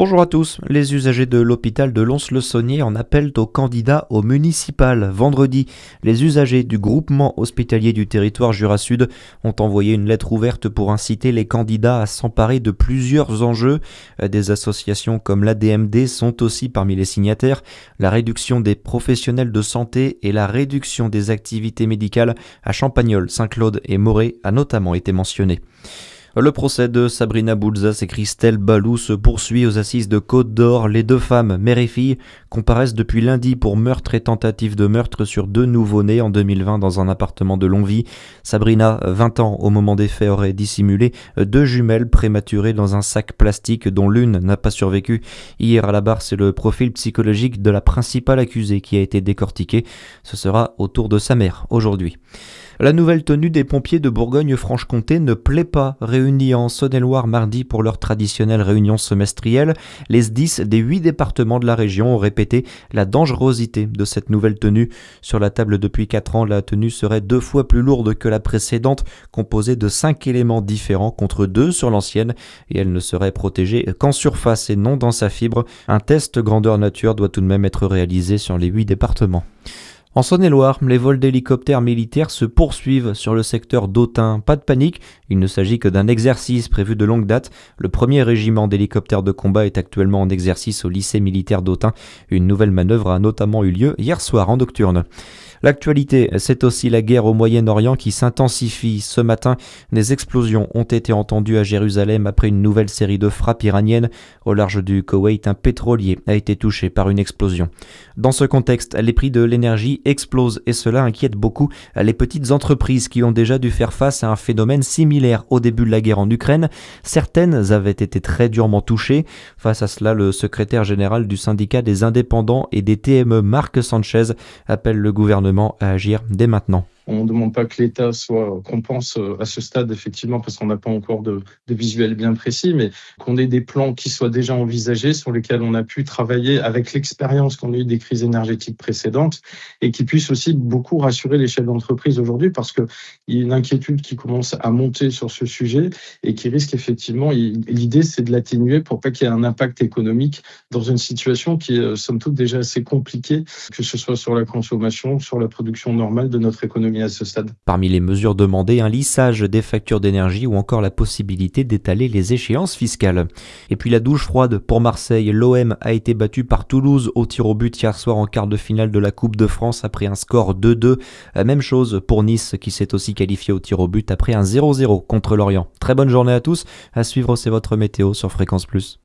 Bonjour à tous, les usagers de l'hôpital de Lons-le-Saunier en appellent aux candidats au municipal. Vendredi, les usagers du groupement hospitalier du territoire Jura Sud ont envoyé une lettre ouverte pour inciter les candidats à s'emparer de plusieurs enjeux. Des associations comme l'ADMD sont aussi parmi les signataires. La réduction des professionnels de santé et la réduction des activités médicales à Champagnole, Saint-Claude et Morée a notamment été mentionnée. Le procès de Sabrina Boulzas et Christelle Balou se poursuit aux assises de Côte-d'Or. Les deux femmes, mère et fille, comparaissent depuis lundi pour meurtre et tentative de meurtre sur deux nouveau-nés en 2020 dans un appartement de Longwy. Sabrina, 20 ans au moment des faits, aurait dissimulé deux jumelles prématurées dans un sac plastique dont l'une n'a pas survécu. Hier à la barre, c'est le profil psychologique de la principale accusée qui a été décortiqué. Ce sera au tour de sa mère aujourd'hui. La nouvelle tenue des pompiers de Bourgogne-Franche-Comté ne plaît pas. Réunis en Saône-et-Loire mardi pour leur traditionnelle réunion semestrielle, les SDIS des 8 départements de la région ont répété la dangerosité de cette nouvelle tenue. Sur la table depuis 4 ans, la tenue serait 2 fois plus lourde que la précédente, composée de 5 éléments différents contre 2 sur l'ancienne, et elle ne serait protégée qu'en surface et non dans sa fibre. Un test grandeur nature doit tout de même être réalisé sur les 8 départements. En Saône-et-Loire, les vols d'hélicoptères militaires se poursuivent sur le secteur d'Autun. Pas de panique, il ne s'agit que d'un exercice prévu de longue date. Le premier régiment d'hélicoptères de combat est actuellement en exercice au lycée militaire d'Autun. Une nouvelle manœuvre a notamment eu lieu hier soir en nocturne. L'actualité, c'est aussi la guerre au Moyen-Orient qui s'intensifie. Ce matin, des explosions ont été entendues à Jérusalem après une nouvelle série de frappes iraniennes. Au large du Koweït, un pétrolier a été touché par une explosion. Dans ce contexte, les prix de l'énergie explosent et cela inquiète beaucoup les petites entreprises qui ont déjà dû faire face à un phénomène similaire au début de la guerre en Ukraine. Certaines avaient été très durement touchées. Face à cela, le secrétaire général du syndicat des indépendants et des TME, Marc Sanchez, appelle le gouvernement à agir dès maintenant. On ne demande pas que l'État compense à ce stade, effectivement, parce qu'on n'a pas encore de visuel bien précis, mais qu'on ait des plans qui soient déjà envisagés, sur lesquels on a pu travailler avec l'expérience qu'on a eu des crises énergétiques précédentes, et qui puissent aussi beaucoup rassurer les chefs d'entreprise aujourd'hui, parce qu'il y a une inquiétude qui commence à monter sur ce sujet, et qui risque effectivement, l'idée c'est de l'atténuer pour pas qu'il y ait un impact économique dans une situation qui est somme toute déjà assez compliquée, que ce soit sur la consommation, sur la production normale de notre économie à ce stade. Parmi les mesures demandées, un lissage des factures d'énergie ou encore la possibilité d'étaler les échéances fiscales. Et puis la douche froide pour Marseille. L'OM a été battu par Toulouse au tir au but hier soir en quart de finale de la Coupe de France après un score 2-2. Même chose pour Nice qui s'est aussi qualifié au tir au but après un 0-0 contre Lorient. Très bonne journée à tous. À suivre, c'est votre météo sur Fréquence Plus.